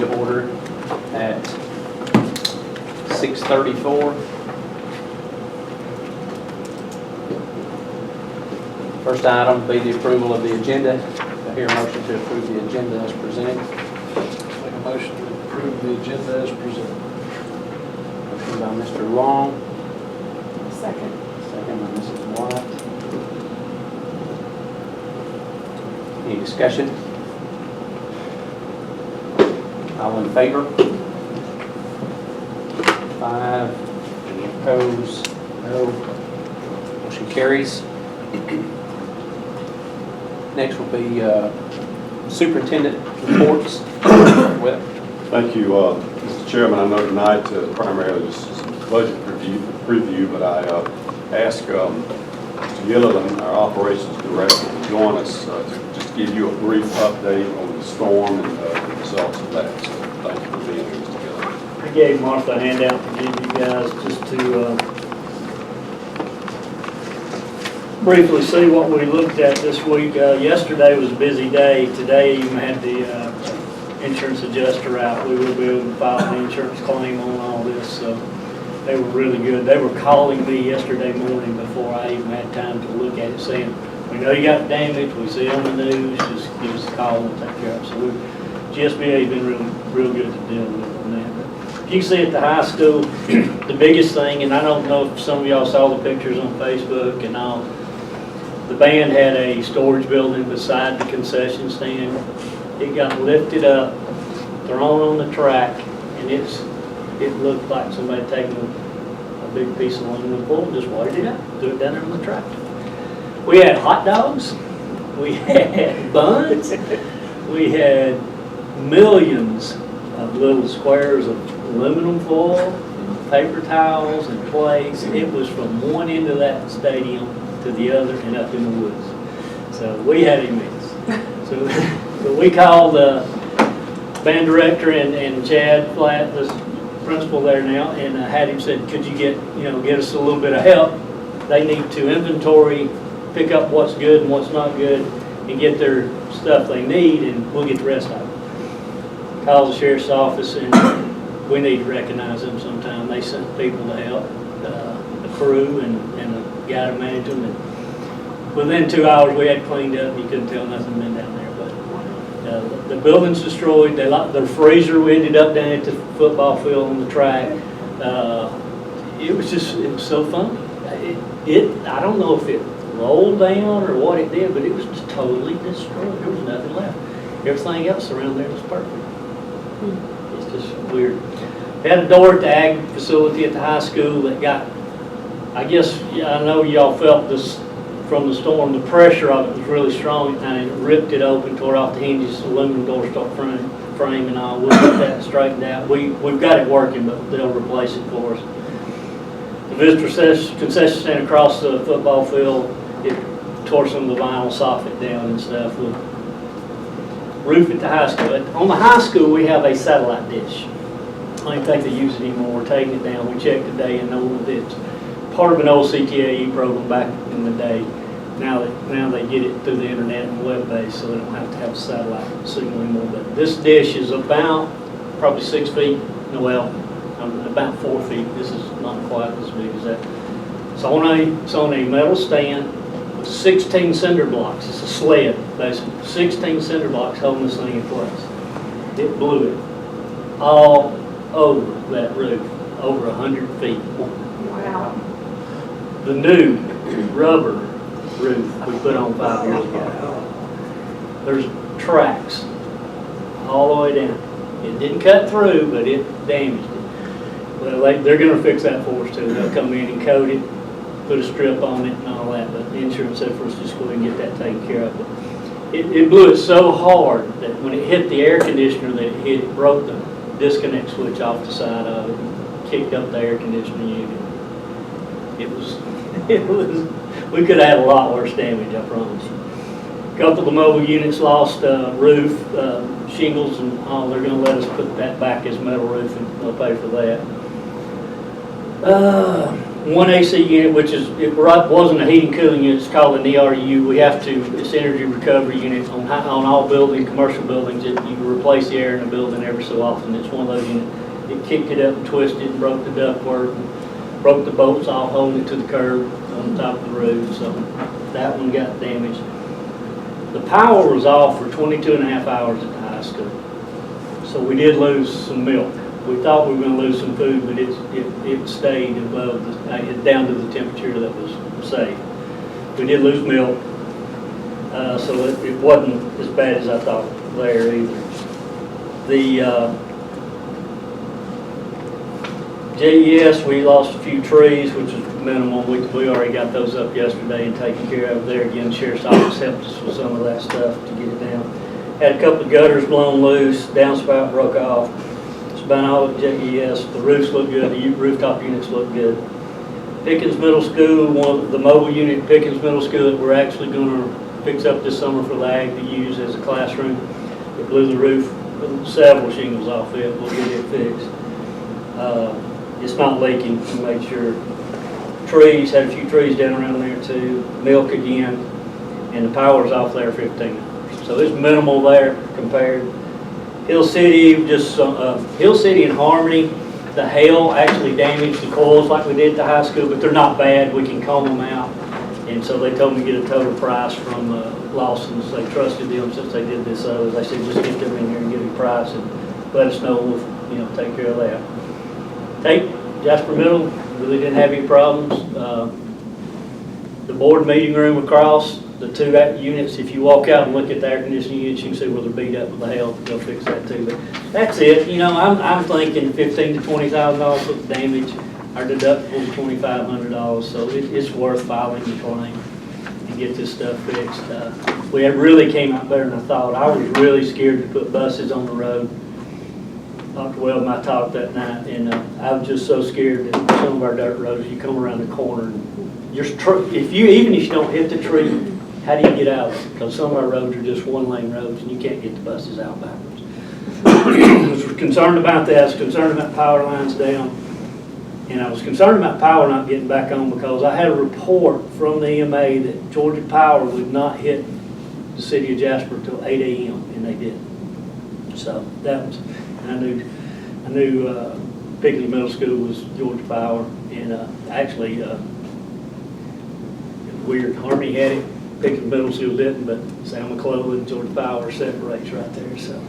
to order at 6:34. First item will be the approval of the agenda. I hear a motion to approve the agenda as presented. Make a motion to approve the agenda as presented. Motion by Mr. Long, Second. second by Mrs. White. Any discussion? All in favor? 5. Any opposed? No. Motion carries. Next will be Superintendent Reports. Well, Thank you, Mr. Chairman. I know tonight primarily this is a budget preview, but I asked Mr. Gilliland, our operations director, to join us to just give you a brief update on the storm and the results of that. So thank you for being here, Mr. Gilliland. I gave Martha a handout to give you guys just to briefly see what we looked at this week. Yesterday was a busy day. Today even had the insurance adjuster out. We will be able to file an insurance claim on all this, so they were really good. They were calling me yesterday morning before I even had time to look at it, saying, we know you got damage, we see it on the news, just give us a call and we'll take care of it. So GSBA has been real good to deal with on that. You can see at the high school, the biggest thing, and I don't know if some of y'all saw the pictures on Facebook and all, the band had a storage building beside the concession stand. It got lifted up, thrown on the track, and it looked like somebody taking a big piece of aluminum foil and just watered it up, threw it down there on the track. We had hot dogs, we had buns, we had millions of little squares of aluminum foil, paper towels, and plates. It was from one end of that stadium to the other and up in the woods. So we had a mess. So we called the band director and Chad Flatt, the principal there now, and had him said, could you get us a little bit of help? They need to inventory, pick up what's good and what's not good, and get their stuff they need, and we'll get the rest of it. Called the sheriff's office, and we need to recognize them sometime. They sent people to help, the crew and a guy to manage them. And within 2 hours, we had cleaned up. You couldn't tell nothing been down there. But the building's destroyed. Their freezer we ended up down at the football field on the track. It was so fun. I don't know if it rolled down or what it did, but it was just totally destroyed. There was nothing left. Everything else around there was perfect. It's just weird. They had a door at the ag facility at the high school that got, I guess, I know y'all felt this from the storm, the pressure of it was really strong, and it ripped it open, tore off the hinges, the aluminum door started frame and all. We'll get that straightened out. We've got it working, but they'll replace it for us. The visitor concession stand across the football field, it tore some of the vinyl soffit down and stuff. We'll roof at the high school. On the high school, we have a satellite dish. I don't think they use it anymore. We're taking it down. We checked today and know that it's part of an old CTAE program back in the day. Now they get it through the internet and web-based, so they don't have to have a satellite signal anymore. But this dish is about probably 6 feet, about 4 feet. This is not quite as big as that. It's on a metal stand with 16 cinder blocks. It's a sled, basically. 16 cinder blocks holding this thing in place. It blew it all over that roof, over 100 feet. Wow. The new rubber roof we put on 5 years ago. There's tracks all the way down. It didn't cut through, but it damaged it. Well, they're going to fix that for us too. They'll come in and coat it, put a strip on it and all that, but the insurance said for us to just go ahead and get that taken care of. But it blew it so hard that when it hit the air conditioner that it hit, it broke the disconnect switch off the side of it and kicked up the air conditioning unit. We could have had a lot worse damage, I promise you. A couple of the mobile units lost roof, shingles and all. They're going to let us put that back as metal roof and they'll pay for that. one AC unit, which is, it wasn't a heating cooling unit, it's called an ERU. We have to, it's energy recovery unit on all building, commercial buildings. You replace the air in the building every so often. It's one of those units. It kicked it up and twisted and broke the ductwork, and broke the bolts off holding it to the curb on top of the roof. So that one got damaged. The power was off for 22 and a half hours at the high school. So we did lose some milk. We thought we were going to lose some food, but it stayed above, down to the temperature that was safe. We did lose milk, so it wasn't as bad as I thought there either. The JES, we lost a few trees, which is minimal. We already got those up yesterday and taken care of there. Again, the Sheriff's Office helped us with some of that stuff to get it down. Had a couple of gutters blown loose, downspout broke off. It's about all at JES. The roofs look good, the rooftop units look good. Pickens Middle School, the mobile unit at Pickens Middle School that we're actually going to fix up this summer for the ag to use as a classroom. It blew the roof, several shingles off it. We'll get it fixed. It's not leaking, we made sure. Trees, had a few trees down around there too. Milk again, and the power's off there 15 hours. So it's minimal there compared. Hill City, Hill City and Harmony, the hail actually damaged the coils like we did at the high school, but they're not bad. We can comb them out. And so they told me to get a total price from Lawson's. They trusted them since they did this. They said just get them in here and get a price and let us know. We'll take care of that. Jasper Middle, really didn't have any problems. The board meeting room across, the two units, if you walk out and look at the air conditioning units, you can see where they're beat up with the hail. They'll fix that too. But that's it. I'm thinking $15,000 to $20,000 worth of damage. Our deductible is $2,500, so it's worth filing the claim and get this stuff fixed. We really came out better than I thought. I was really scared to put buses on the road. Dr. Weld and I talked that night, and I was just so scared that some of our dirt roads, you come around the corner, and even if you don't hit the tree, how do you get out? Because some of our roads are just one-lane roads, and you can't get the buses out backwards. I was concerned about that. I was concerned about power lines down, and I was concerned about power not getting back on because I had a report from the EMA that Georgia Power would not hit the city of Jasper until 8 a.m., and they didn't. So that was. I knew Pickens Middle School was Georgia Power, and actually, weird, Harmony had it, Pickens Middle School didn't, but Sam McClellan and Georgia Power separates right there. So,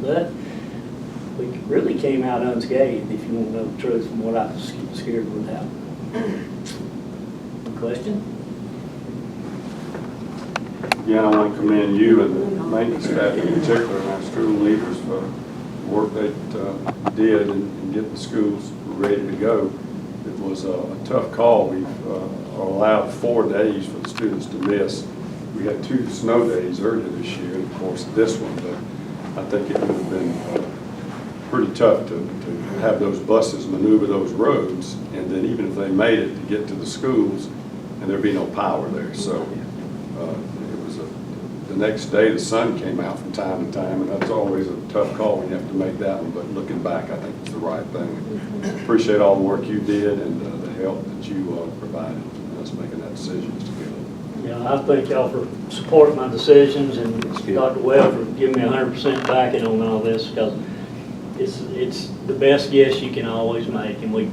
but we really came out unscathed, if you want to know the truth, from what I was scared would happen. Question? Yeah, I want to commend you and the maintenance staff in particular and our school leaders for the work they did in getting the schools ready to go. It was a tough call. We've allowed 4 days for the students to miss. We had 2 snow days earlier this year, and of course this one, but I think it would have been pretty tough to have those buses maneuver those roads, and then even if they made it to get to the schools, and there'd be no power there. So it was the next day the sun came out from time to time, and that's always a tough call when you have to make that one. But looking back, I think it's the right thing. Appreciate all the work you did and the help that you provided in us making that decision together. Yeah, I thank y'all for supporting my decisions, and Dr. Webb for giving me 100% backing on all this, because it's the best guess you can always make, and we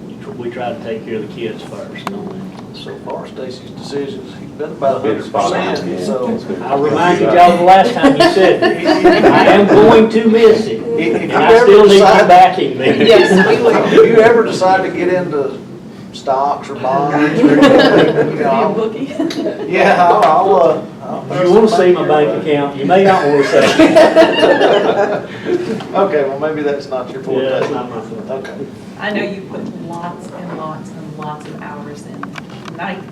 try to take care of the kids first on that. So far, Stacy's decisions, he's been about 100%, so. I reminded y'all the last time you said, I am going to miss it, and I still need you backing me. Yes, we will. If you ever decide to get into stocks or bonds or anything, you Be a know, bookie. yeah, I'll If you want to see my bank account, you may not want to say it. Okay, well, maybe that's not your forte. Yeah, that's not my fault. Okay. I know you put lots and lots and lots of hours in night,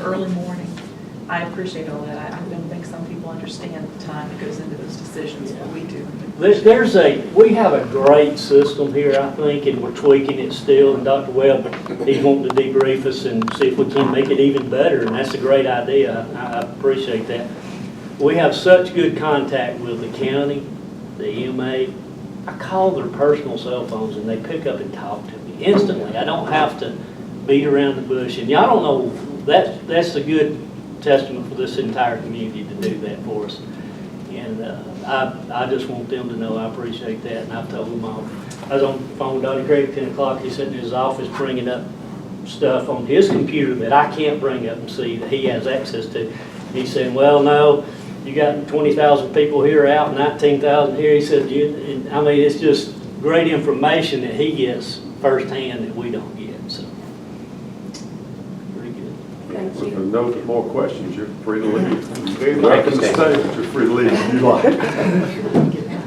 early morning. I appreciate all that. I don't think some people understand the time that goes into those decisions, but we do. We have a great system here, I think, and we're tweaking it still. And Dr. Webb, he's wanting to debrief us and see if we can make it even better, and that's a great idea. I appreciate that. We have such good contact with the county, the EMA. I call their personal cell phones, and they pick up and talk to me instantly. I don't have to beat around the bush. And y'all don't know, that's a good testament for this entire community to do that for us. And I just want them to know I appreciate that, and I've told them all. I was on the phone with Donnie Craig at 10 o'clock. He's sitting in his office bringing up stuff on his computer that I can't bring up and see that he has access to. He's saying, well, no, you got 20,000 people here out, 19,000 here. He said, I mean, it's just great information that he gets firsthand that we don't get, so. Pretty good. Thank With you. a note of more questions, you're free to leave. Very You're welcome to much. stay, but you're free to leave if you like.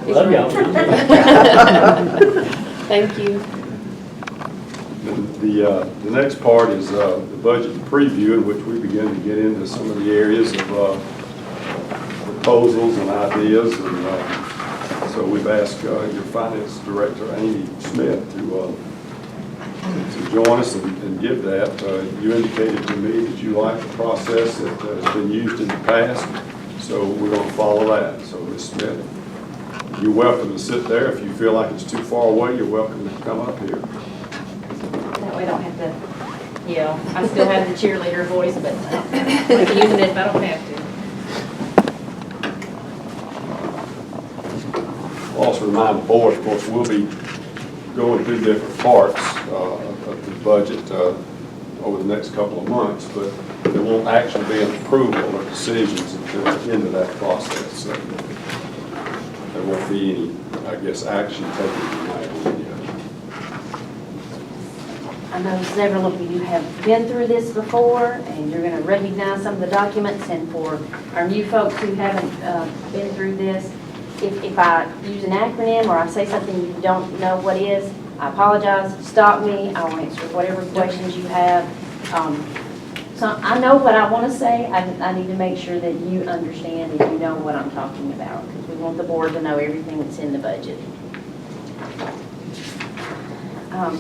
Love y'all. Thank you. The next part is the budget preview, in which we begin to get into some of the areas of proposals and ideas. And so we've asked your finance director, Amy Smith, to join us and give that. You indicated to me that you like the process that has been used in the past, so we're going to follow that. So Ms. Smith, you're welcome to sit there. If you feel like it's too far away, you're welcome to come up here. That way I don't have to yell. I still have the cheerleader voice, but I'm using it if I don't have to. I'll also remind the board, of course, we'll be going through different parts of the budget over the next couple of months, but there won't actually be an approval or decisions until the end of that process. So there won't be any, I guess, action taken tonight on any of it. I know several of you have been through this before, and you're going to recognize some of the documents. And for our new folks who haven't been through this, if I use an acronym or I say something you don't know what is, I apologize. Stop me. I'll answer whatever questions you have. So I know what I want to say. I need to make sure that you understand and you know what I'm talking about, because we want the board to know everything that's in the budget.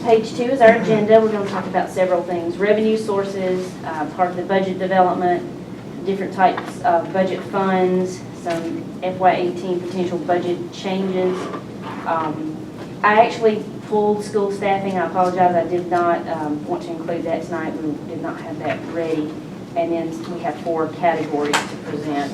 Page 2 is our agenda. We're going to talk about several things. Revenue sources, part of the budget development, different types of budget funds, some FY18 potential budget changes. I actually pulled school staffing. I apologize. I did not want to include that tonight. We did not have that ready. And then we have 4 categories to present.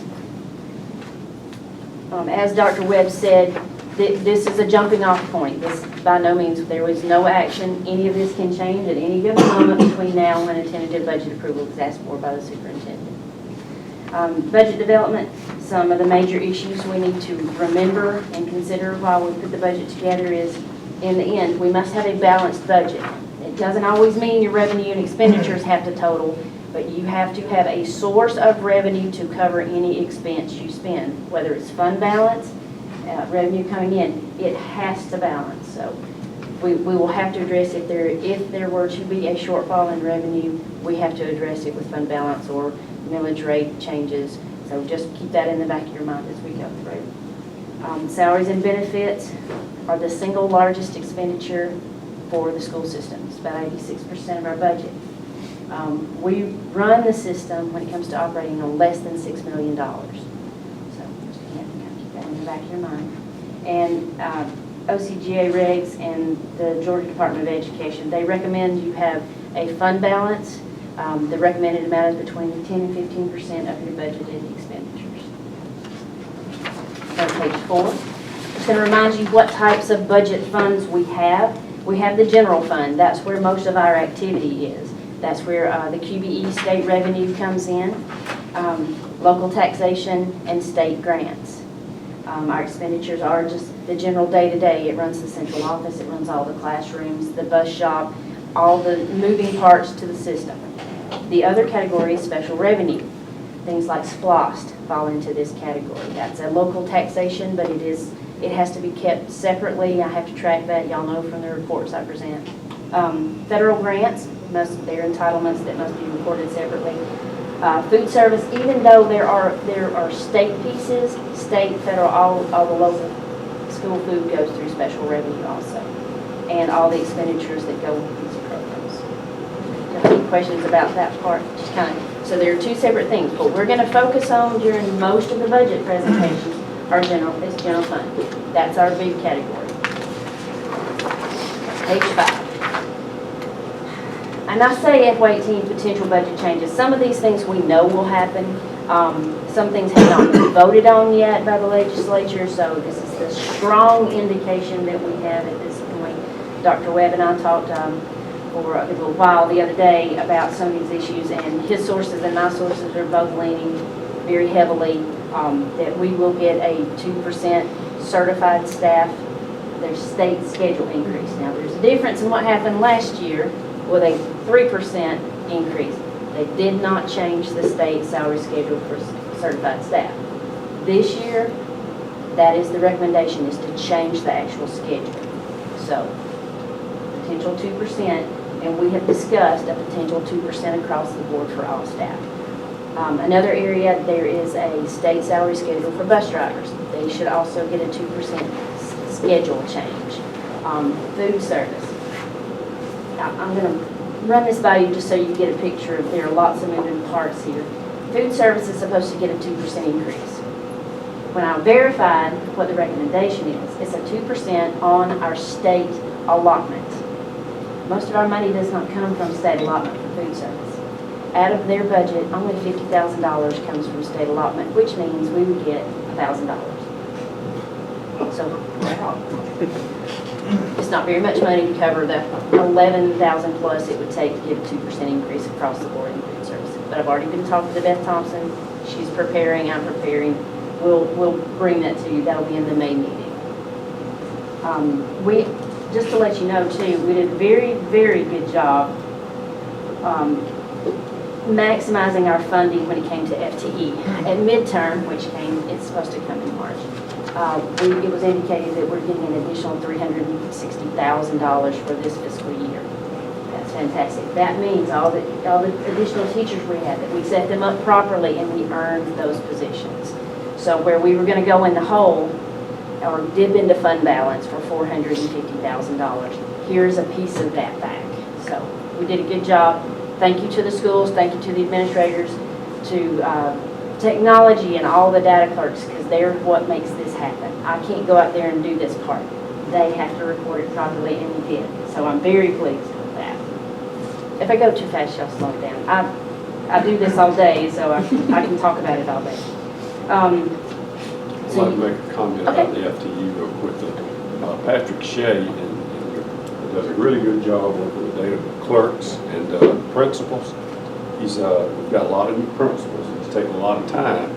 As Dr. Webb said, this is a jumping off point. This, by no means, there was no action. Any of this can change at any given moment between now and when a tentative budget approval is asked for by the superintendent. Budget development, some of the major issues we need to remember and consider while we put the budget together is, in the end, we must have a balanced budget. It doesn't always mean your revenue and expenditures have to total, but you have to have a source of revenue to cover any expense you spend, whether it's fund balance, revenue coming in, it has to balance. So we will have to address if there were to be a shortfall in revenue, we have to address it with fund balance or millage rate changes. So just keep that in the back of your mind as we go through. Salaries and benefits are the single largest expenditure for the school system. It's about 86% of our budget. We run the system when it comes to operating on less than $6 million. So just keep that in the back of your mind. And OCGA regs and the Georgia Department of Education, they recommend you have a fund balance. The recommended amount is between 10 and 15% of your budgeted expenditures. So page 4. Just going to remind you what types of budget funds we have. We have the general fund. That's where most of our activity is. That's where the QBE state revenue comes in, local taxation, and state grants. Our expenditures are just the general day-to-day. It runs the central office, it runs all the classrooms, the bus shop, all the moving parts to the system. The other category is special revenue. Things like SPLOST fall into this category. That's a local taxation, but it has to be kept separately. I have to track that. Y'all know from the reports I present. Federal grants, they're entitlements that must be reported separately. Food service, even though there are state pieces, state, federal, all the local school food goes through special revenue also. And all the expenditures that go with these programs. Do you have any questions about that part? Just kind of, so there are 2 separate things. What we're going to focus on during most of the budget presentations are general fund. That's our big category. Page 5. And I say FY18 potential budget changes. Some of these things we know will happen. Some things have not been voted on yet by the legislature, so this is the strong indication that we have at this point. Dr. Webb and I talked for a little while the other day about some of these issues, and his sources and my sources are both leaning very heavily that we will get a 2% certified staff, their state schedule increase. Now, there's a difference in what happened last year with a 3% increase. They did not change the state salary schedule for certified staff. This year, that is the recommendation, is to change the actual schedule. So, potential 2%, and we have discussed a potential 2% across the board for all staff. Another area, there is a state salary schedule for bus drivers. They should also get a 2% schedule change. Food service. I'm going to run this by you just so you get a picture of, there are lots of moving parts here. Food service is supposed to get a 2% increase. When I verified what the recommendation is, it's a 2% on our state allotment. Most of our money does not come from state allotment for food service. Out of their budget, only $50,000 comes from state allotment, which means we would get $1,000. So it's not very much money to cover the 11,000 plus it would take to get a 2% increase across the board in food services. But I've already been talking to Beth Thompson. She's preparing, I'm preparing. We'll bring that to you. That'll be in the May meeting. Just to let you know too, we did a very, very good job maximizing our funding when it came to FTE. At midterm, it's supposed to come in March, it was indicated that we're getting an additional $360,000 for this fiscal year. That's fantastic. That means all the additional teachers we had, that we set them up properly and we earned those positions. So where we were going to go in the hole or dip into fund balance for $450,000, here's a piece of that back. So we did a good job. Thank you to the schools, thank you to the administrators, to technology and all the data clerks, because they're what makes this happen. I can't go out there and do this part. They have to report it properly, and we did. So I'm very pleased with that. If I go too fast, y'all slow it down. I do this all day, so I can talk about it all day. I'd like to make a comment about the FTE real quickly. Patrick Shea does a really good job working with data clerks and principals. We've got a lot of new principals. It's taken a lot of time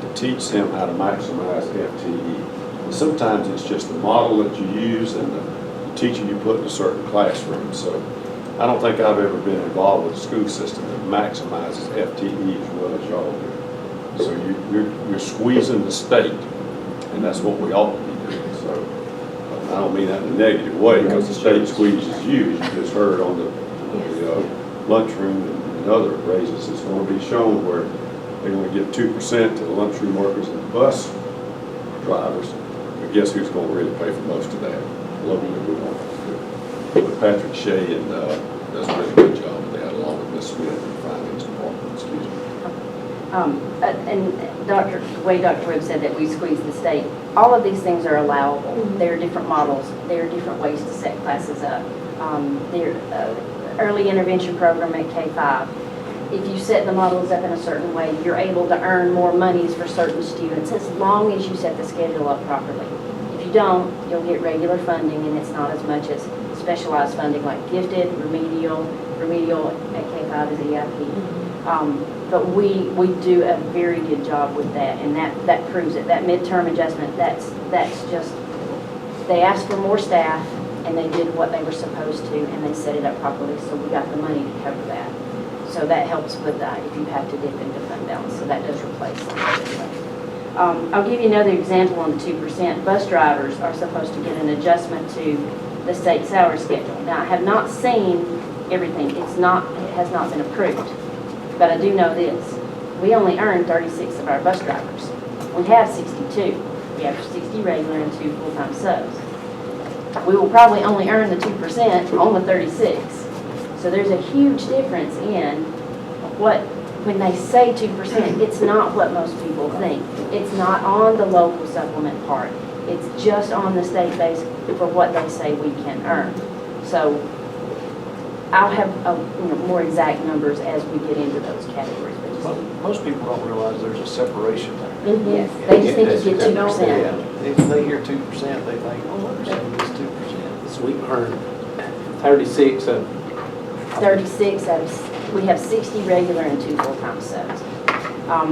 to teach them how to maximize FTE. And sometimes it's just the model that you use and the teacher you put in a certain classroom. So I don't think I've ever been involved with a school system that maximizes FTE as well as y'all do. So you're squeezing the state, and that's what we ought to be doing. So I don't mean that in a negative way, because the state squeezes you, as you just heard on the lunchroom and other raises. It's going to be shown where they're going to give 2% to the lunchroom workers and the bus drivers. But guess who's going to really pay for most of that? Locally, we want to do. But Patrick Shea does a really good job. They had along with Ms. Smith in the finance department. Excuse me. And the way Dr. Webb said that we squeeze the state, all of these things are allowable. There are different models. There are different ways to set classes up. Early intervention program at K-5. If you set the models up in a certain way, you're able to earn more monies for certain students as long as you set the schedule up properly. If you don't, you'll get regular funding, and it's not as much as specialized funding like gifted, remedial at K-5 is EIP. But we do a very good job with that, and that proves it. That midterm adjustment, that's just, they asked for more staff, and they did what they were supposed to, and they set it up properly, so we got the money to cover that. So that helps with that if you have to dip into fund balance, so that does replace it. I'll give you another example on the 2%. Bus drivers are supposed to get an adjustment to the state salary schedule. Now, I have not seen everything. It has not been approved. But I do know this. We only earn 36 of our bus drivers. We have 62. We have 60 regular and 2 full-time subs. We will probably only earn the 2% on the 36. So there's a huge difference in when they say 2%, it's not what most people think. It's not on the local supplement part. It's just on the state base for what they say we can earn. So I'll have more exact numbers as we get into those categories. But Most people don't realize there's a separation there. yes, they just think you get 2%. If they hear 2%, they think, oh, there's 2%. So we earned 36 of. 36 out of, we have 60 regular and 2 full-time subs. I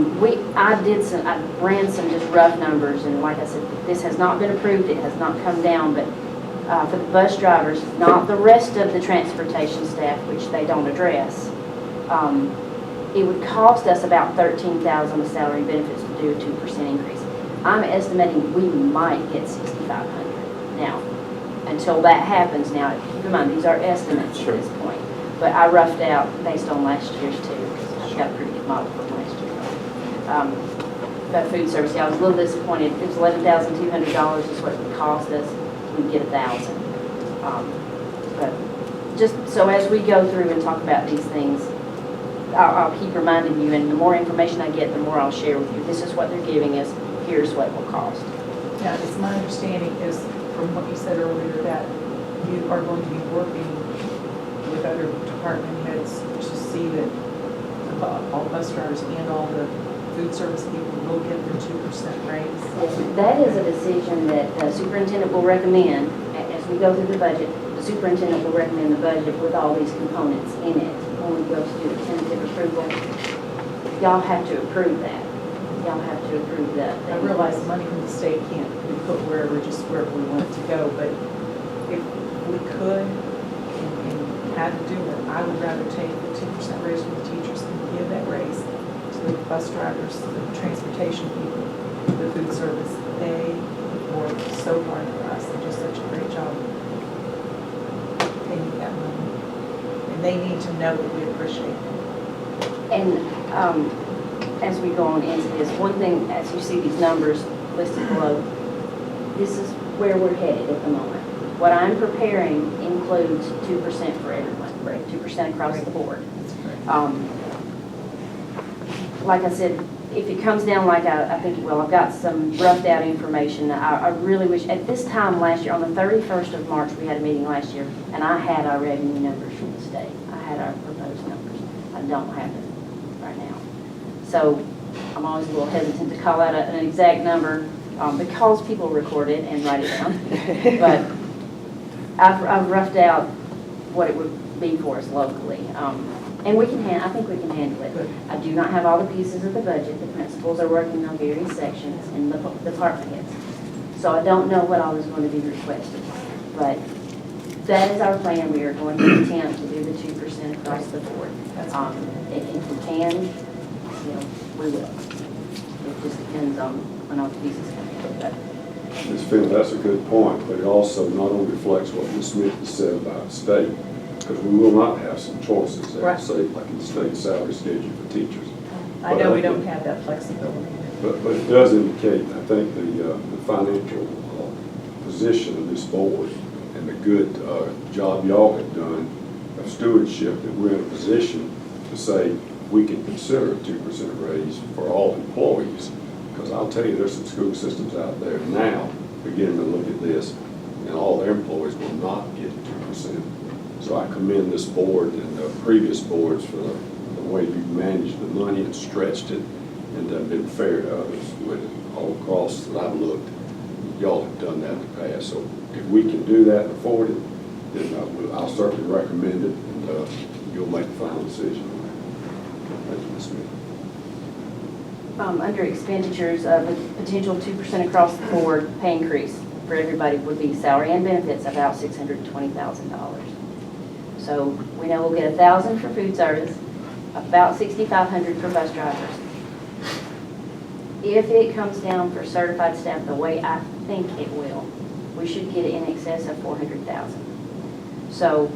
ran some just rough numbers, and like I said, this has not been approved, it has not come down, but for the bus drivers, not the rest of the transportation staff, which they don't address, it would cost us about $13,000 of salary and benefits to do a 2% increase. I'm estimating we might get 6,500. Now, until that happens, now, keep in mind, these are estimates at this point. But I roughed out based on last year's too, because I've got a pretty good model from last year. But food service, yeah, I was a little disappointed. It was $11,200 is what it would cost us. We'd get 1,000. But just so as we go through and talk about these things, I'll keep reminding you, and the more information I get, the more I'll share with you. This is what they're giving us. Here's what it will cost. Now, it's my understanding is, from what you said earlier, that you are going to be working with other department heads to see that all bus drivers and all the food service people will get their 2% raise. That is a decision that the superintendent will recommend as we go through the budget. The superintendent will recommend the budget with all these components in it. When we go to do the tentative approval, y'all have to approve that. Y'all have to approve that. I realize money from the state can't be put wherever, just wherever we want it to go, but if we could and had to do it, I would rather take the 2% raise from the teachers and give that raise to the bus drivers, the transportation people, the food service. They work so hard for us. They do such a great job. They need that money. And they need to know that we appreciate them. And as we go on into this, one thing, as you see these numbers listed below, this is where we're headed at the moment. What I'm preparing includes 2% for everyone, right? 2% across the board. Like I said, if it comes down like I think it will, I've got some roughed out information. I really wish, at this time last year, on the 31st of March, we had a meeting last year, and I had our revenue numbers from the state. I had our proposed numbers. I don't have them right now. So I'm always a little hesitant to call out an exact number because people record it and write it down. But I've roughed out what it would be for us locally. And we can I think we can handle it. I do not have all the pieces of the budget. The principals are working on various sections and the department heads. So I don't know what all is going to be requested. But that is our plan. We are going to attempt to do the 2% across the board. If we can, we will. It just depends on when all the pieces come in. Ms. Finley, that's a good point, but it also not only reflects what Ms. Smith has said about the state, because we will not have some choices, Right. say, like in the state salary schedule for teachers. I know we don't have that flexibility. But it does indicate, I think, the financial position of this board and the good job y'all have done of stewardship, that we're in a position to say we can consider a 2% raise for all employees. Because I'll tell you, there's some school systems out there now beginning to look at this, and all their employees will not get 2%. So I commend this board and the previous boards for the way you've managed the money and stretched it and been fair to others with it. All across that I've looked, y'all have done that in the past. So if we can do that and afford it, then I'll certainly recommend it, and you'll make the final decision on that. Thank you, Ms. Smith. Under expenditures, the potential 2% across the board pay increase for everybody would be salary and benefits, about $620,000. So we know we'll get $1,000 for food service, about $6,500 for bus drivers. If it comes down for certified staff the way I think it will, we should get it in excess of $400,000. So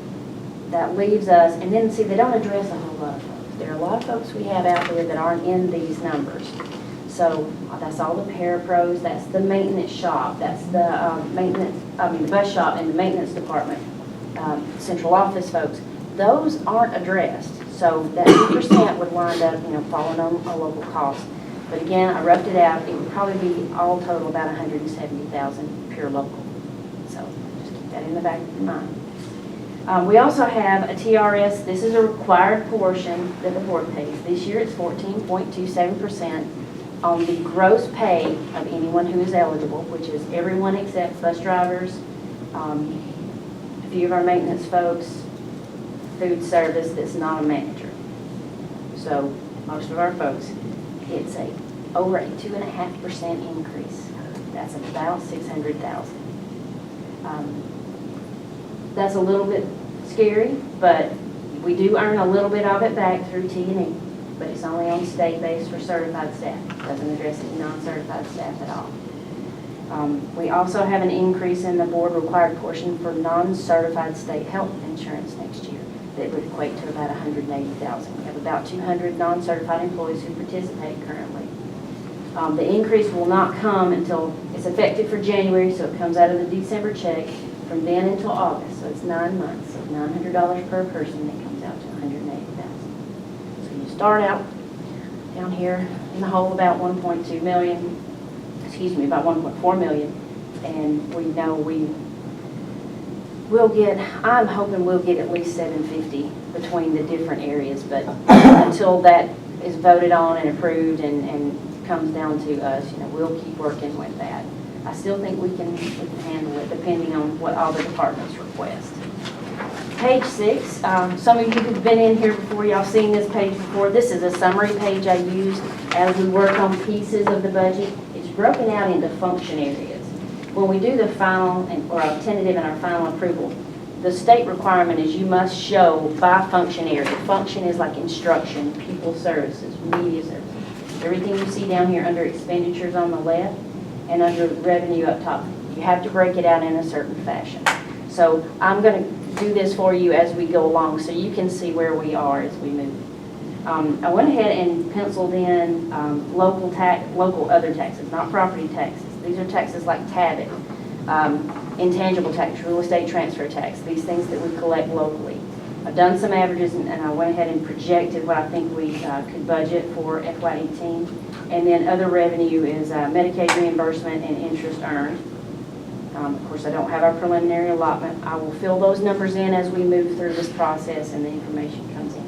that leaves us, and then see, they don't address a whole lot of folks. There are a lot of folks we have out there that aren't in these numbers. So that's all the parapros, that's the maintenance shop, that's the the bus shop and the maintenance department, central office folks. Those aren't addressed. So that 2% would wind up, falling on a local cost. But again, I roughed it out. It would probably be all total about $170,000 pure local. So just keep that in the back of your mind. We also have a TRS, this is a required portion that the board pays. This year it's 14.27% on the gross pay of anyone who is eligible, which is everyone except bus drivers, a few of our maintenance folks, food service that's not a manager. So most of our folks, it's over a 2.5% increase. That's about $600,000. That's a little bit scary, but we do earn a little bit of it back through T&E, but it's only on state base for certified staff. It doesn't address any non-certified staff at all. We also have an increase in the board required portion for non-certified state health insurance next year that would equate to about $180,000. We have about 200 non-certified employees who participate currently. The increase will not come until it's effective for January, so it comes out of the December check from then until August, so it's 9 months, so $900 per person, that comes out to $180,000. So you start out down here in the hole about 1.2 million, about 1.4 million, and we know I'm hoping we'll get at least 750 between the different areas, but until that is voted on and approved and comes down to us, we'll keep working with that. I still think we can handle it depending on what all the departments request. Page 6, some of you who've been in here before, y'all seen this page before. This is a summary page I used as we work on pieces of the budget. It's broken out into function areas. When we do the final or our tentative and our final approval, the state requirement is you must show by function area. Function is like instruction, people services, media services. Everything you see down here under expenditures on the left and under revenue up top, you have to break it out in a certain fashion. So I'm going to do this for you as we go along so you can see where we are as we move. I went ahead and penciled in local other taxes, not property taxes. These are taxes like TABIT, intangible tax, real estate transfer tax, these things that we collect locally. I've done some averages and I went ahead and projected what I think we could budget for FY18. And then other revenue is Medicaid reimbursement and interest earned. Of course, I don't have our preliminary allotment. I will fill those numbers in as we move through this process and the information comes in.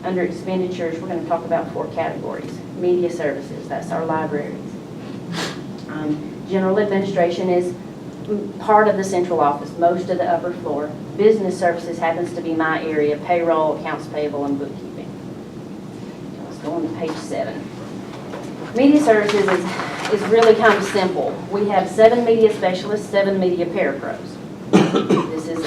Under expenditures, we're going to talk about 4 categories. Media services, that's our libraries. General administration is part of the central office, most of the upper floor. Business services happens to be my area, payroll, accounts payable, and bookkeeping. So let's go on to page 7. Media services is really kind of simple. We have 7 media specialists, 7 media parapros. This is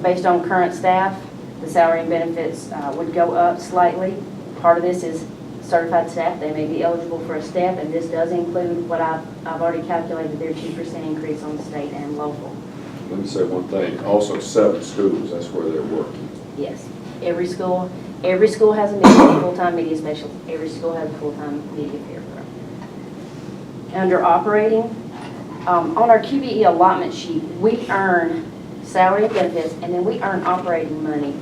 based on current staff. The salary and benefits would go up slightly. Part of this is certified staff. They may be eligible for a step, and this does include what I've already calculated, their 2% increase on state and local. Let me say one thing, also 7 schools, that's where they're working. Yes, every school has a full-time media specialist. Every school has a full-time media parapro. Under operating, on our QBE allotment sheet, we earn salary and benefits, and then we earn operating money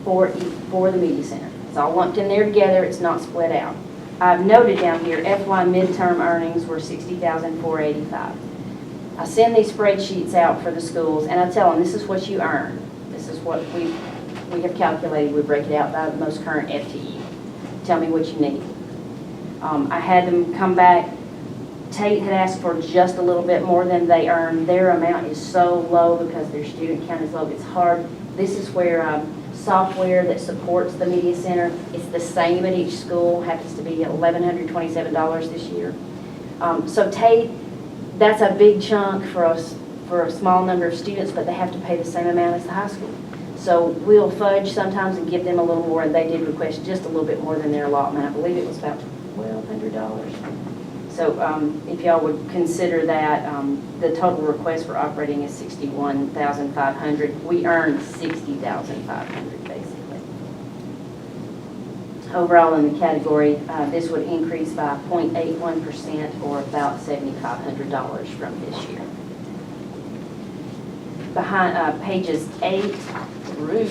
for the media center. It's all lumped in there together. It's not split out. I've noted down here FY midterm earnings were $60,485. I send these spreadsheets out for the schools, and I tell them this is what you earn. This is what we have calculated. We break it out by the most current FTE. Tell me what you need. I had them come back. Tate had asked for just a little bit more than they earn. Their amount is so low because their student count is low. It's hard. This is where software that supports the media center, it's the same at each school, happens to be $1,127 this year. So Tate, that's a big chunk for us for a small number of students, but they have to pay the same amount as the high school. So we'll fudge sometimes and give them a little more, and they did request just a little bit more than their allotment. I believe it was about $1,200. So if y'all would consider that, the total request for operating is $61,500. We earn $60,500 basically. Overall in the category, this would increase by 0.81% or about $7,500 from this year. Behind pages 8 through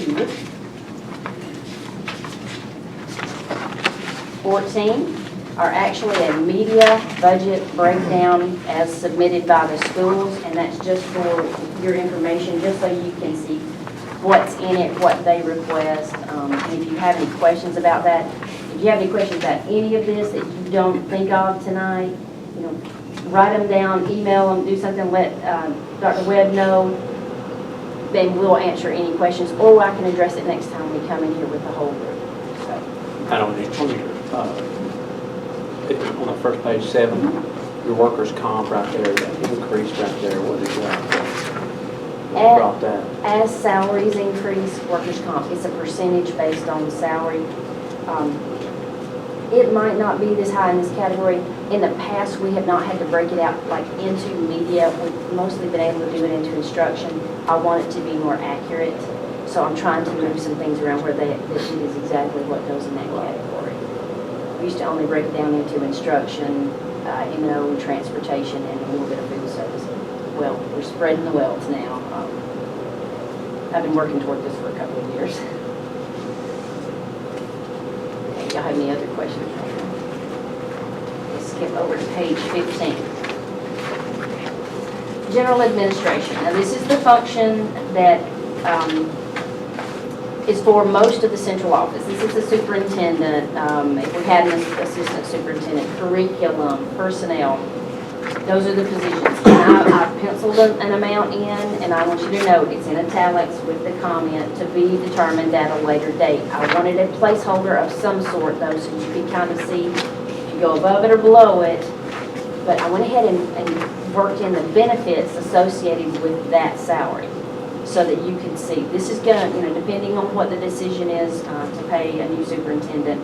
14 are actually a media budget breakdown as submitted by the schools, and that's just for your information, just so you can see what's in it, what they request. And if you have any questions about that, if you have any questions about any of this that you don't think of tonight, you know, write them down, email them, do something, let Dr. Webb know. Then we'll answer any questions, or I can address it next time we come in here with the whole group. So, I don't need, on the first page 7, your workers' comp right there, that increase right there, what is that? What brought that? as salaries increase, workers' comp, it's a percentage based on salary. It might not be this high in this category. In the past, we have not had to break it out like into media. We've mostly been able to do it into instruction. I want it to be more accurate, so I'm trying to move some things around where that it is exactly what goes in that category. We used to only break it down into instruction, M&O, transportation, and a little bit of food service. Well, we're spreading the wealth now. I've been working toward this for a couple of years. Y'all have any other questions? Let's skip over to page 15. General administration. Now, this is the function that is for most of the central office. This is the superintendent, if we had an assistant superintendent, curriculum, personnel. Those are the positions. And I've penciled an amount in, and I want you to note it's in italics with the comment to be determined at a later date. I wanted a placeholder of some sort, though, so you could kind of see if you go above it or below it. But I went ahead and worked in the benefits associated with that salary so that you can see. This is going to, you know, depending on what the decision is to pay a new superintendent,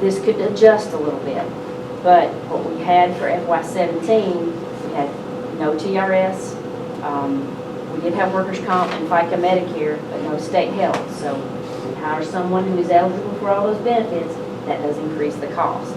this could adjust a little bit. But what we had for FY17, we had no TRS. We did have workers' comp and FICA Medicare, but no state health. So we hire someone who is eligible for all those benefits, that does increase the cost.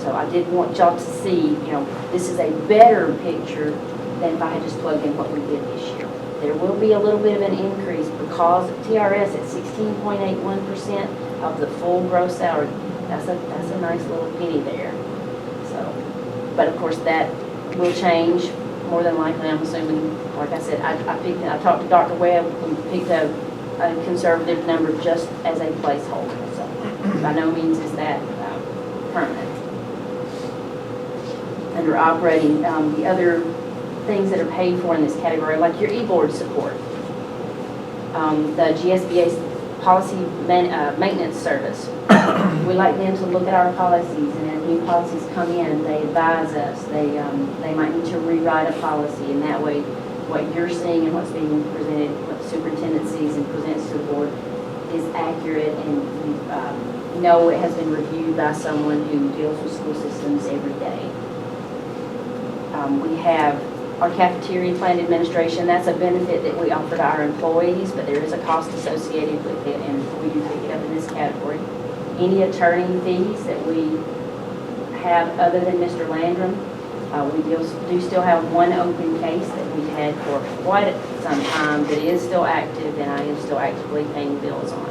So I did want y'all to see, you know, this is a better picture than if I had just plugged in what we did this year. There will be a little bit of an increase because of TRS at 16.81% of the full gross salary. That's a nice little penny there. But of course, that will change more than likely. I'm assuming, like I said, I talked to Dr. Webb, we picked a conservative number just as a placeholder. So by no means is that permanent. Under operating, the other things that are paid for in this category, like your e-board support, the GSBA's policy maintenance service. We like them to look at our policies, and as new policies come in, they advise us. They might need to rewrite a policy, and that way what you're seeing and what's being presented, what the superintendent sees and presents to the board is accurate, and you know it has been reviewed by someone who deals with school systems every day. We have our cafeteria plan administration. That's a benefit that we offer to our employees, but there is a cost associated with it, and we do pick it up in this category. Any attorney fees that we have other than Mr. Landrum, we do still have one open case that we've had for quite some time that is still active, and I am still actively paying bills on.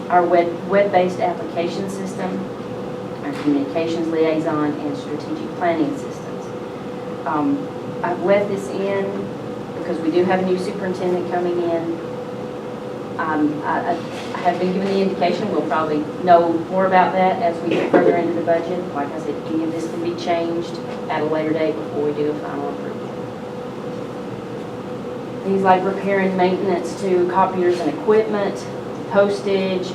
Our web-based application system, our communications liaison, and strategic planning systems. I've let this in because we do have a new superintendent coming in. I have been given the indication we'll probably know more about that as we get further into the budget. Like I said, any of this can be changed at a later date before we do a final approval. Things like repair and maintenance to copiers and equipment, postage,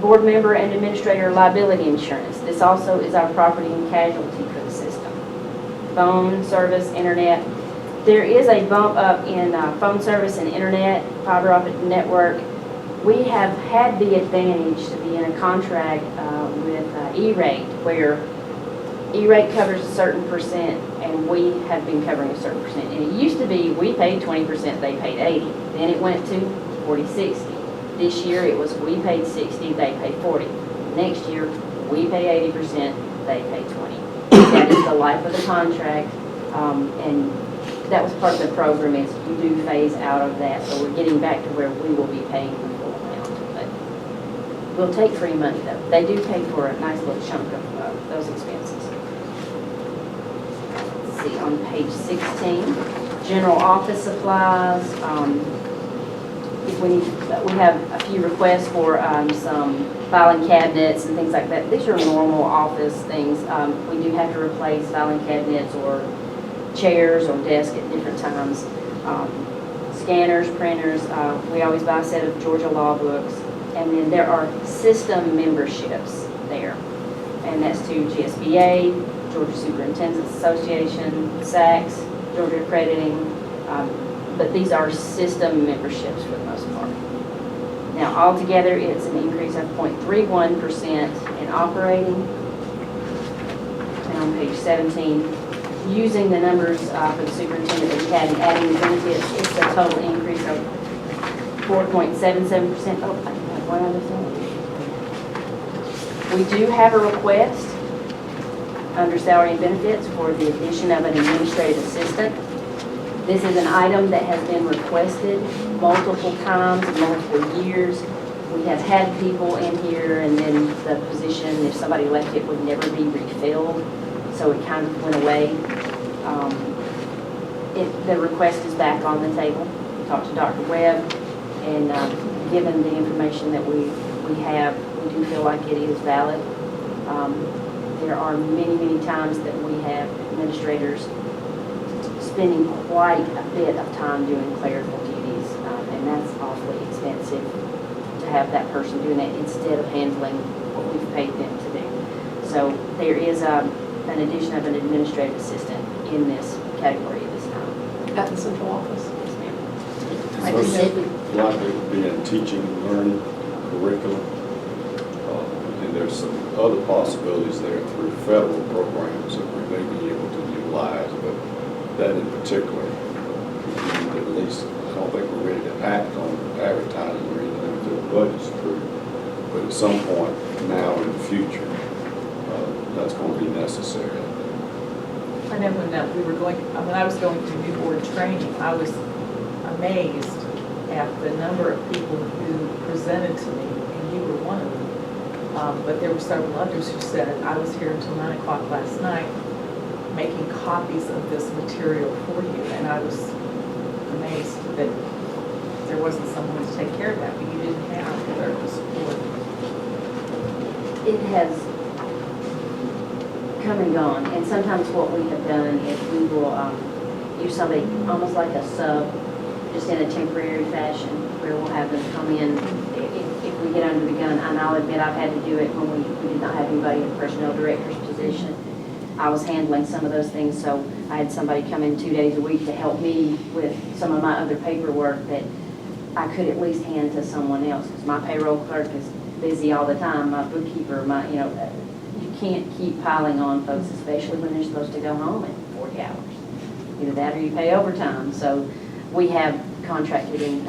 board member and administrator liability insurance. This also is our property and casualty for the system. Phone service, internet. There is a bump up in phone service and internet, fiber optic network. We have had the advantage to be in a contract with E-rate, where E-rate covers a certain percent, and we have been covering a certain percent. And it used to be we paid 20%, they paid 80%. Then it went to 40-60. This year it was we paid 60, they paid 40. Next year we pay 80%, they pay 20. That is the life of the contract, and that was part of the program is you do phase out of that, so we're getting back to where we will be paying the full amount. But we'll take free money though. They do pay for a nice little chunk of those expenses. Let's see, on page 16, General office supplies, if we have a few requests for some filing cabinets and things like that. These are normal office things. We do have to replace filing cabinets or chairs or desks at different times. Scanners, printers, we always buy a set of Georgia law books. And then there are system memberships there. And that's to GSBA, Georgia Superintendents Association, SACS, Georgia Accrediting. But these are system memberships for the most part. Now, altogether, it's an increase of 0.31% in operating. And on page 17, using the numbers for the superintendent that we had and adding the benefits, it's a total increase of 4.77%. Oh, I have one other thing. We do have a request under salary and benefits for the addition of an administrative assistant. This is an item that has been requested multiple times, multiple years. We have had people in here and then the position, if somebody left it, would never be refilled. So it kind of went away. The request is back on the table. Talked to Dr. Webb, and given the information that we have, we do feel like it is valid. There are many times that we have administrators spending quite a bit of time doing clerical duties, and that's awfully expensive to have that person doing that instead of handling what we've paid them to do. So there is an addition of an administrative assistant in this category this time. At the central office. Yes, ma'am. I didn't know. Likely to be in teaching and learning curriculum. And there's some other possibilities there through federal programs that we may be able to utilize, but that in particular, at least, I don't think we're ready to act on advertising or anything until the budget's through. But at some point now in the future, that's going to be necessary. I know when when I was going through new board training, I was amazed at the number of people who presented to me, and you were one of them. But there were several others who said, I was here until 9 o'clock last night making copies of this material for you, and I was amazed that there wasn't someone to take care of that, but you didn't have clerical support. It has come and gone, and sometimes what we have done is we will use somebody almost like a sub, just in a temporary fashion, where we'll have them come in if we get under the gun. And I'll admit I've had to do it when we did not have anybody in the personnel director's position. I was handling some of those things, so I had somebody come in 2 days a week to help me with some of my other paperwork that I could at least hand to someone else, because my payroll clerk is busy all the time, my bookkeeper, you can't keep piling on folks, especially when they're supposed to go home in 40 hours. Either that or you pay overtime. So we have contracted in,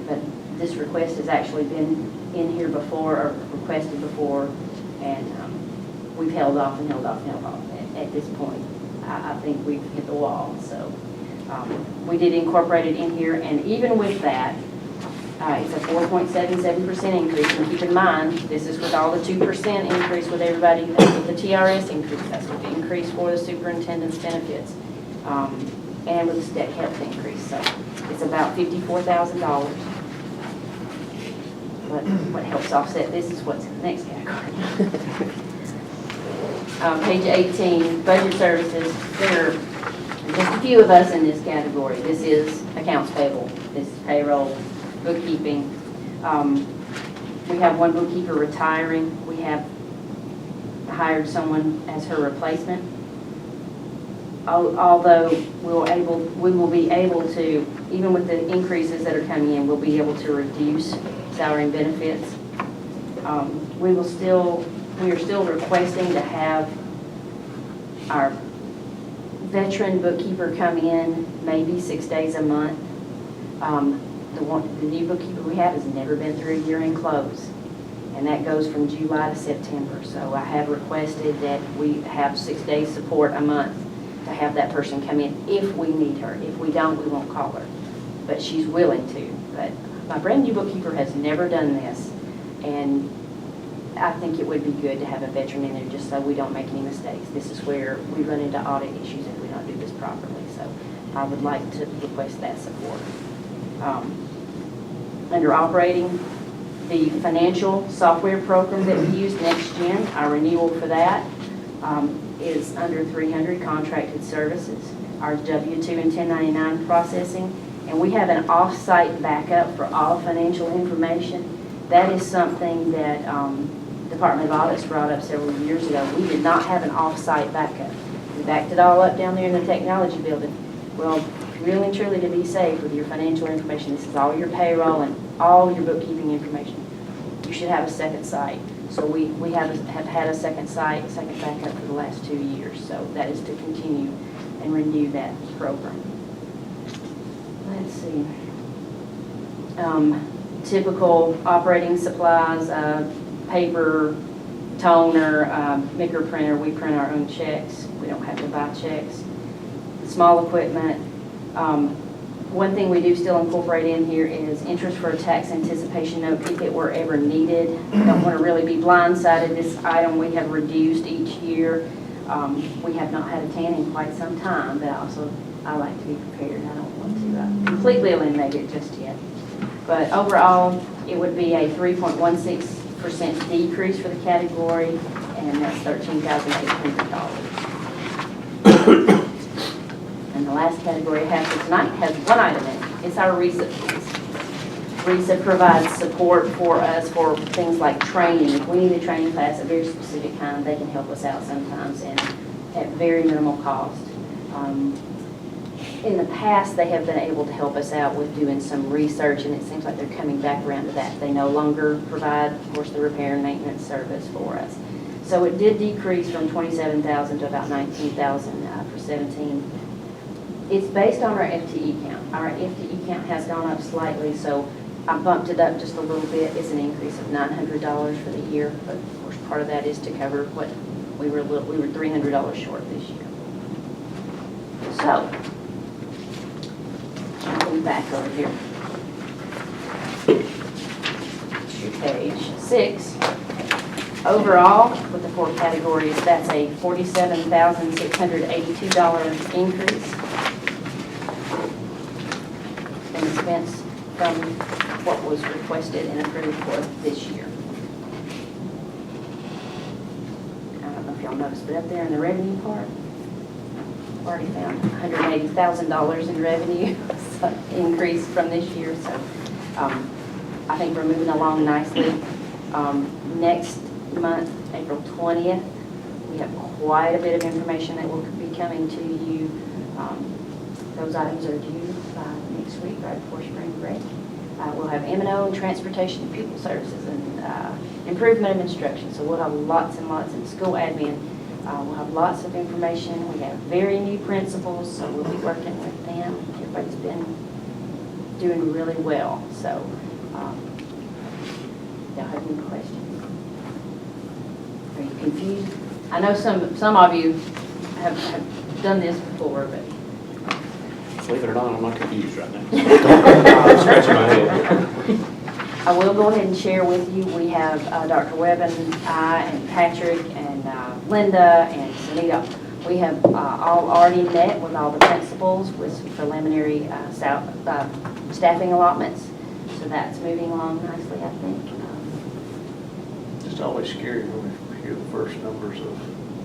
but this request has actually been in here before, or requested before, and we've held off. At this point, I think we've hit the wall. So we did incorporate it in here, and even with that, it's a 4.77% increase. And keep in mind, this is with all the 2% increase with everybody, that's with the TRS increase, that's with the increase for the superintendent's benefits, and with the state health increase. So it's about $54,000. But what helps offset this is what's in the next category. Page 18, budget services. There are just a few of us in this category. This is accounts payable. This is payroll, bookkeeping. We have one bookkeeper retiring. We have hired someone as her replacement. Although we will be able to, even with the increases that are coming in, we'll be able to reduce salary and benefits. We are still requesting to have our veteran bookkeeper come in maybe 6 days a month. The new bookkeeper we have has never been through a year-end close, and that goes from July to September. So I have requested that we have 6 days support a month to have that person come in if we need her. If we don't, we won't call her, but she's willing to. But my brand new bookkeeper has never done this, and I think it would be good to have a veteran in there just so we don't make any mistakes. This is where we run into audit issues if we don't do this properly. So I would like to request that support. Under operating, the financial software program that we use, NextGen, our renewal for that is under 300 contracted services. Our W-2 and 1099 processing, and we have an off-site backup for all financial information. That is something that Department of Audits brought up several years ago. We did not have an off-site backup. We backed it all up down there in the technology building. Well, really and truly to be safe with your financial information, this is all your payroll and all your bookkeeping information. You should have a second site. So we have had a second site, a second backup for the last 2 years. So that is to continue and renew that program. Let's see. Typical operating supplies, paper, toner, micro printer. We print our own checks. We don't have to buy checks. Small equipment. One thing we do still incorporate in here is interest for a tax anticipation note if it were ever needed. Don't want to really be blindsided. This item we have reduced each year. We have not had a TAN in quite some time, but also I like to be prepared. I don't want to completely eliminate it just yet. But overall, it would be a 3.16% decrease for the category, and that's $13,800. And the last category I have for tonight has one item in it. It's our RESA fees. RESA provides support for us for things like training. If we need a training class, a very specific kind, they can help us out sometimes and at very minimal cost. In the past, they have been able to help us out with doing some research, and it seems like they're coming back around to that. They no longer provide, of course, the repair and maintenance service for us. So it did decrease from $27,000 to about $19,000 for 17. It's based on our FTE count. Our FTE count has gone up slightly, so I bumped it up just a little bit. It's an increase of $900 for the year, but of course part of that is to cover what we were $300 short this year. So, jumping back over here to page 6. Overall, with the 4 categories, that's a $47,682 increase in expense from what was requested and approved for this year. I don't know if y'all noticed, but up there in the revenue part, I've already found $180,000 in revenue increase from this year. So I think we're moving along nicely. Next month, April 20th, we have quite a bit of information that will be coming to you. Those items are due by next week, right before spring break. We'll have M&O and transportation and pupil services and improvement of instruction. So we'll have lots and lots in school admin. We'll have lots of information. We have very new principals, so we'll be working with them. Everybody's been doing really well. So y'all have any questions? Are you confused? I know some of you have done this before, but Believe it or not, I'm not confused right now. I'm scratching my head. I will go ahead and share with you. We have Dr. Webb and I and Patrick and Linda and Sunita. We have all already met with all the principals with some preliminary staffing allotments. So that's moving along nicely, I think. It's always scary when we hear the first numbers of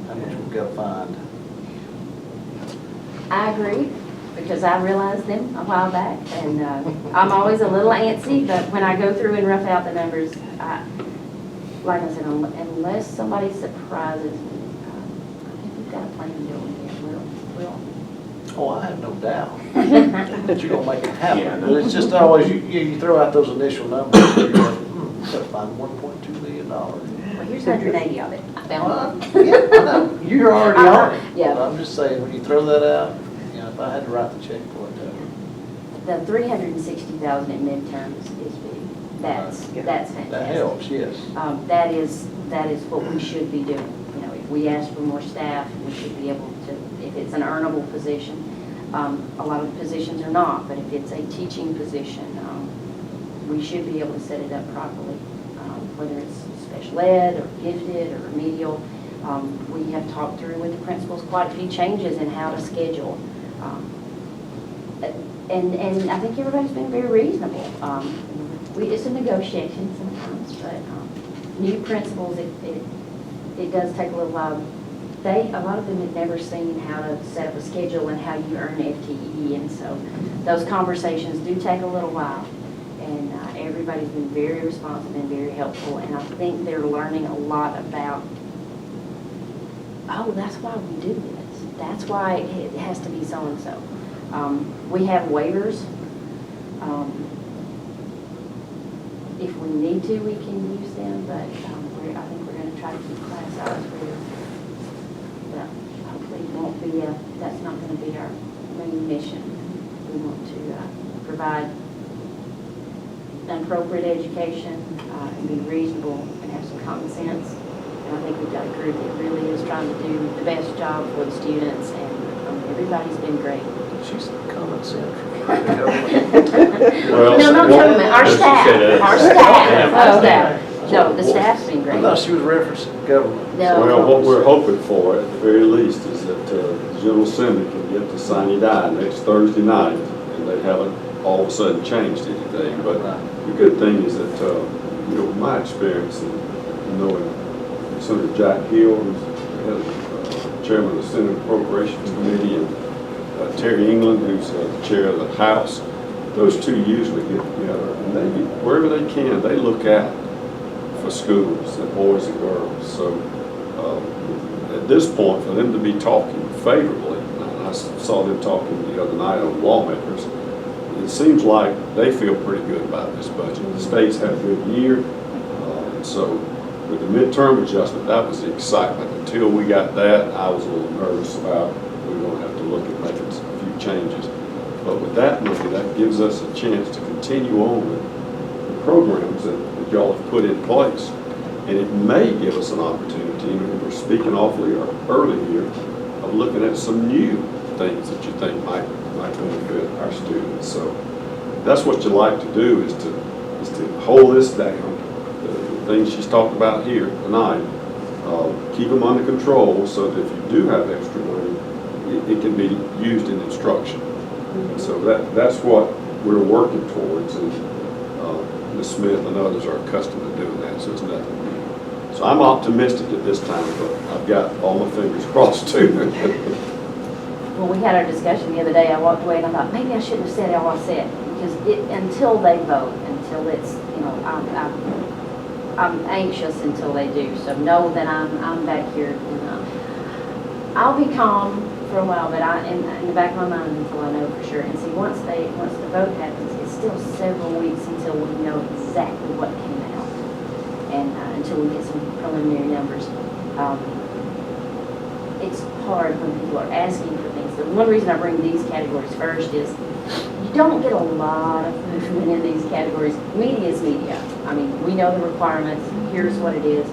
how much we've got to find. I agree, because I realized them a while back, and I'm always a little antsy, but when I go through and rough out the numbers, like I said, unless somebody surprises me, I think we've got a plan going here. We'll. Oh, I have no doubt that you're gonna make it happen. But it's just always, you throw out those initial numbers, you're like, we've got to find $1.2 million. Well, here's 180 of it. I found it. Yeah, I know, you're already on it. Yeah. But I'm just saying, when you throw that out, you know, if I had to write the check for it, The $360,000 in midterms is big. That's fantastic. that helps, yes. That is what we should be doing. You know, if we ask for more staff, we should be able to, if it's an earnable position. A lot of positions are not, but if it's a teaching position, we should be able to set it up properly. Whether it's special ed or gifted or remedial, we have talked through with the principals quite a few changes in how to schedule. and I think everybody's been very reasonable. It's a negotiation sometimes, but new principals, it does take a little while. A lot of them had never seen how to set up a schedule and how you earn FTE, and so those conversations do take a little while. And everybody's been very responsive and very helpful, and I think they're learning a lot about, oh, that's why we do this. That's why it has to be so-and-so. We have waivers. If we need to, we can use them, but I think we're going to try to keep class size where, but hopefully it won't be, that's not going to be our main mission. We want to provide an appropriate education and be reasonable and have some common sense. And I think we've got a group that really is trying to do the best job for the students, and everybody's been great. She's common sense. Well, No, not what- government, our staff, our staff. No, the staff's been I great. thought she was referencing government. No. Well, what we're hoping for, at the very least, is that the General Assembly can get the sine die next Thursday night, and they haven't all of a sudden changed anything. But the good thing is that, my experience in knowing Senator Jack Hill, who's chairman of the Senate Appropriations Committee, and Terry England, who's the chair of the House, those two usually get together, and they, wherever they can, they look out for schools and boys and girls. So at this point, for them to be talking favorably, and I saw them talking the other night on lawmakers, it seems like they feel pretty good about this budget. The state's had a good year, and so with the midterm adjustment, that was the excitement. Until we got that, I was a little nervous about we were going to have to look at making a few changes. But with that money, that gives us a chance to continue on with the programs that y'all have put in place. And it may give us an opportunity, and we're speaking awfully early here, of looking at some new things that you think might benefit our students. So that's what you like to do, is to hold this down. The things she's talked about here tonight, keep them under control so that if you do have extra money, it can be used in instruction. And so that's what we're working towards, and Ms. Smith and others are accustomed to doing that, so it's nothing new. So I'm optimistic at this time, but I've got all my fingers crossed too. When we had our discussion the other day, I walked away and I thought, maybe I shouldn't have said all I said, because until they vote, until it's, I'm anxious until they do. So know that I'm back here, and I'll be calm for a while, but in the back of my mind until I know for sure. And see, once the vote happens, it's still several weeks until we know exactly what came out, and until we get some preliminary numbers. It's hard when people are asking for things. The one reason I bring these categories first is you don't get a lot of movement in these categories. Media is media. I mean, we know the requirements. Here's what it is.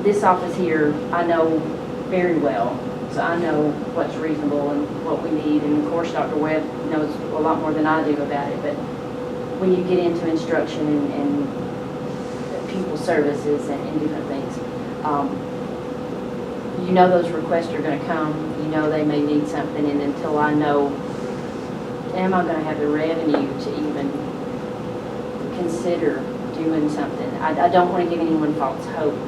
This office here, I know very well. So I know what's reasonable and what we need, and of course Dr. Webb knows a lot more than I do about it, but when you get into instruction and pupil services and different things, you know those requests are going to come, you know they may need something, and until I know, am I going to have the revenue to even consider doing something? I don't want to give anyone false hope,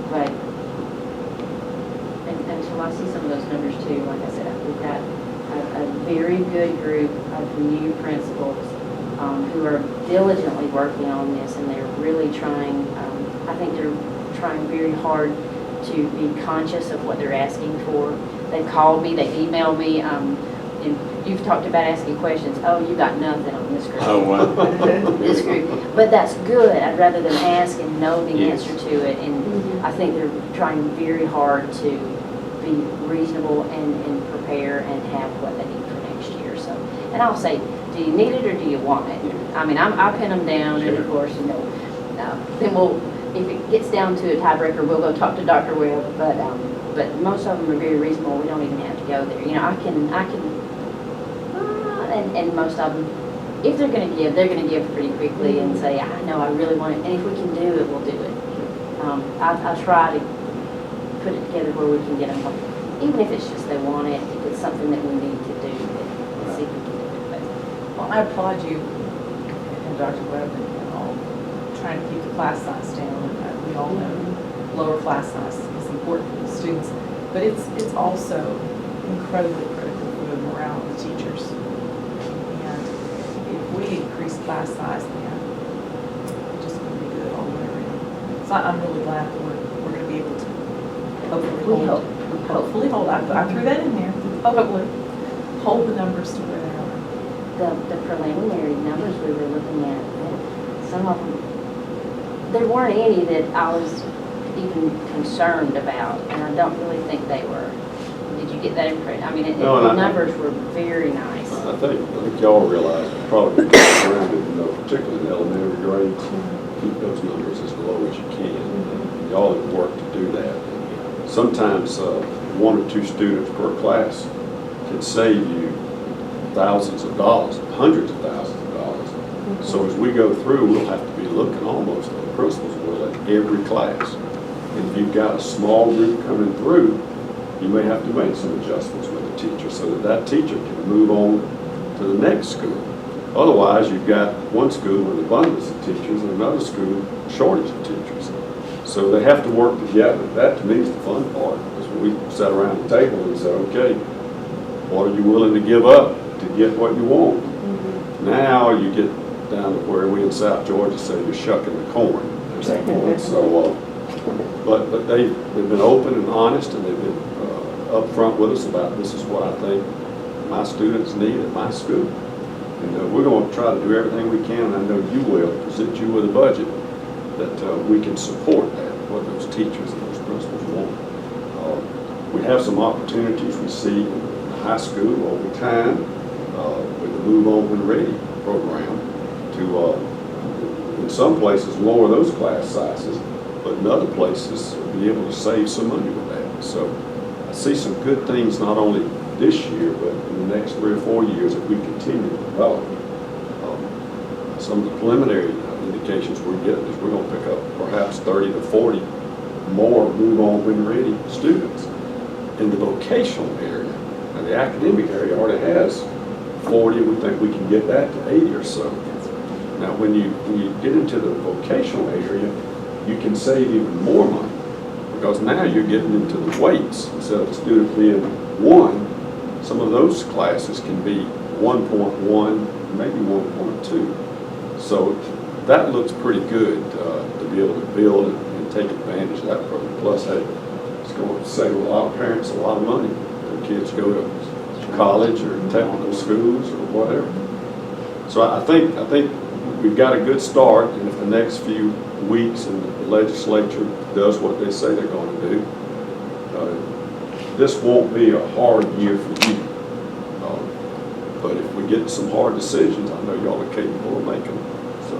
but until I see some of those numbers too, like I said, we've got a very good group of new principals who are diligently working on this, and they're really trying, I think they're trying very hard to be conscious of what they're asking for. They've called me, they've emailed me, and you've talked about asking questions. Oh, you got nothing on this group. Oh, wow. This group. But that's good. I'd rather them ask and know the Yes. answer to it, and I think they're trying very hard to be reasonable and prepare and have what they need for next year. So, and I'll say, do you need it or do you want it? I mean, I pin them down, and of course, then if it gets down to a tiebreaker, we'll go talk to Dr. Webb. But most of them are very reasonable. We don't even have to go there. I can, and most of them, if they're going to give, they're going to give pretty quickly and say, I know, I really want it, and if we can do it, we'll do it. I try to put it together where we can get them, even if it's just they want it, if it's something that we need to do. Well, I applaud you and Dr. Webb and all trying to keep the class size down. We all know lower class size is important for the students, but it's also incredibly critical for the morale of the teachers. And if we increase class size, then it's just going to be good all the way around. So I'm really glad that we're going to be able to hopefully hold. I threw that in there. Hopefully hold the numbers to where they are. The preliminary numbers we were looking at, some of them, there weren't any that I was even concerned about, and I don't really think they were. Did you get that impression? I mean, No, the numbers were very nice. I think y'all realize it's probably around it, particularly in the elementary grades, keep those numbers as low as you can. And y'all have worked to do that. Sometimes 1 or 2 students per class can save you thousands of dollars, hundreds of thousands of dollars. So as we go through, we'll have to be looking almost, the principals will, at every class. And if you've got a small group coming through, you may have to make some adjustments with the teacher so that that teacher can move on to the next school. Otherwise, you've got one school with abundance of teachers and another school shortage of teachers. So they have to work together. That to me is the fun part, because when we sat around the table and said, okay, what are you willing to give up to get what you want? Now you get down to where we in South Georgia say you're shucking the corn. There's that point. So, but they've been open and honest, and they've been upfront with us about this is what I think my students need at my school. And we're going to try to do everything we can, and I know you will, present you with a budget that we can support that, what those teachers and those principals want. We have some opportunities we see in high school over time with the Move On When Ready program to, in some places, lower those class sizes, but in other places, be able to save some money with that. So I see some good things not only this year, but in the next 3 or 4 years if we continue to develop. Some of the preliminary indications we're getting is we're going to pick up perhaps 30 to 40 more Move On When Ready students in the vocational area. Now the academic area already has 40, we think we can get that to 80 or so. Now when you get into the vocational area, you can save even more money, because now you're getting into the weights. Instead of a student being 1, some of those classes can be 1.1, maybe 1.2. So that looks pretty good to be able to build and take advantage of that program. Plus, hey, it's going to save a lot of parents a lot of money. Their kids go to college or technical schools or whatever. So I think we've got a good start, and if the next few weeks and the legislature does what they say they're going to do, this won't be a hard year for you. But if we get some hard decisions, I know y'all are capable of making them. So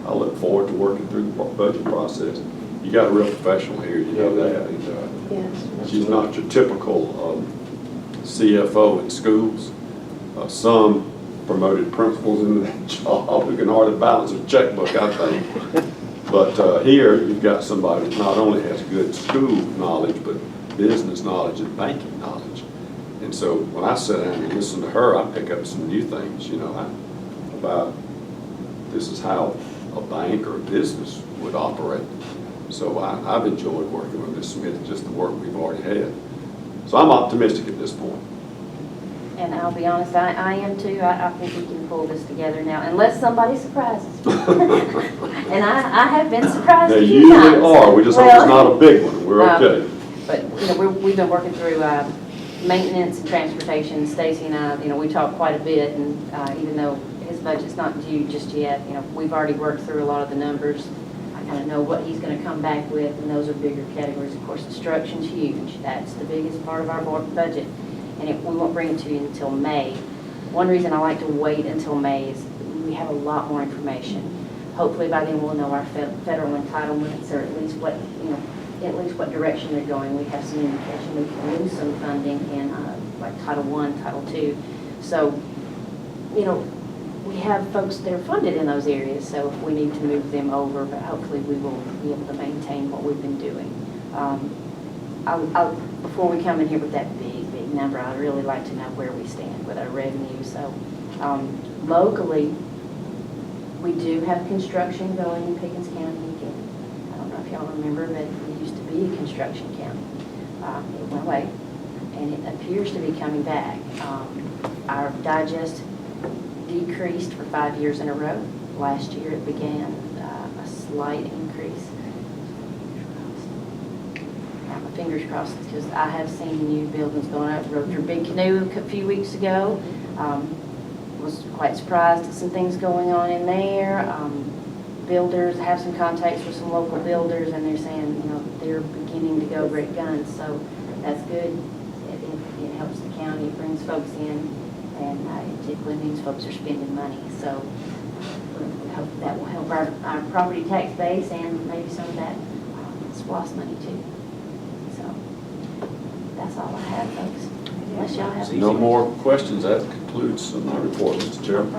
I look forward to working through the budget process. You got a real professional here, you know that. And, Yes. she's not your typical CFO in schools. Some promoted principals into that job who can hardly balance a checkbook, I think. But here, you've got somebody who not only has good school knowledge, but business knowledge and banking knowledge. And so when I sit down and listen to her, I pick up some new things, about this is how a bank or a business would operate. So I've enjoyed working with Ms. Smith, just the work we've already had. So I'm optimistic at this point. And I'll be honest, I am too. I think we can pull this together now, unless somebody surprises me. And I have been surprised They a few usually times. are. We just hope it's not a big one. We're okay. But, we've been working through maintenance and transportation. Stacy and I, we talked quite a bit, and even though his budget's not due just yet, we've already worked through a lot of the numbers. I kind of know what he's going to come back with, and those are bigger categories. Of course, instruction's huge. That's the biggest part of our budget, and we won't bring it to you until May. One reason I like to wait until May is we have a lot more information. Hopefully by then we'll know our federal entitlements, or at least what direction they're going. We have some indication we can lose some funding in like Title I, Title II. So, we have folks that are funded in those areas, so if we need to move them over, but hopefully we will be able to maintain what we've been doing. Before we come in here with that big number, I'd really like to know where we stand with our revenue. So Locally, we do have construction going in Pickens County again. I don't know if y'all remember, but it used to be a construction county. It went away, and it appears to be coming back. Our digest decreased for 5 years in a row. Last year, it began a slight increase. Got my fingers crossed, because I have seen new buildings going up. Rode through Big Canoe a few weeks ago. Was quite surprised at some things going on in there. Builders, have some contacts with some local builders, and they're saying, you know, they're beginning to go great guns, so that's good. It helps the county, it brings folks in, and it typically means folks are spending money. So we hope that will help our property tax base and maybe some of that SPOS money too. So that's all I have, folks. Unless y'all have. No more questions. That concludes my report, Mr. Chairman.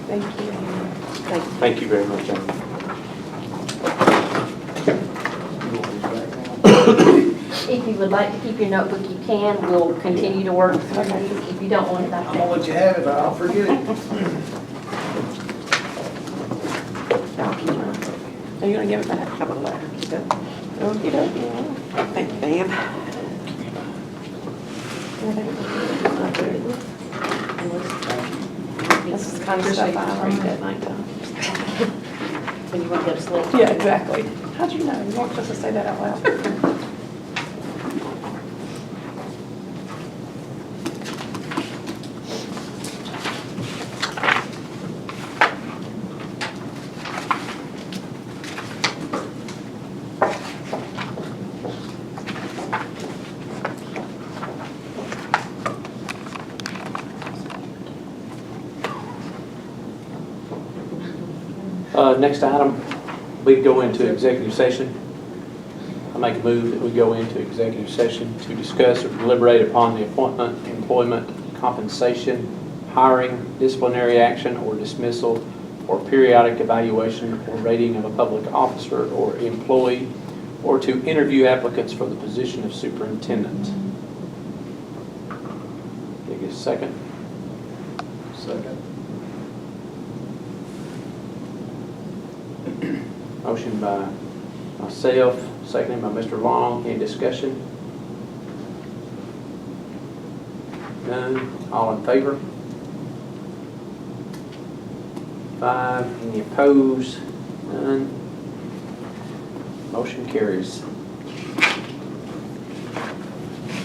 Thank you. Thank you very much, Amy. If you would like to keep your notebook, you can. We'll continue to work through these. If you don't want it, that's I'm gonna let you have it, or I'll forget it. Are you gonna give it back? How about that? Okey dokey. Thank you, Dan. This is the kind of stuff I read at nighttime. when you want to go to sleep. Yeah, exactly. How'd you know? You weren't supposed to say that out loud. Next item, we go into executive session. I make a move that we go into executive session to discuss or deliberate upon the appointment, employment, compensation, hiring, disciplinary action or dismissal, or periodic evaluation or rating of a public officer or employee, or to interview applicants for the position of superintendent. Take a second. Second. Motion by myself, seconded by Mr. Long. Any discussion? None. All in favor? 5. Any opposed? None. Motion carries.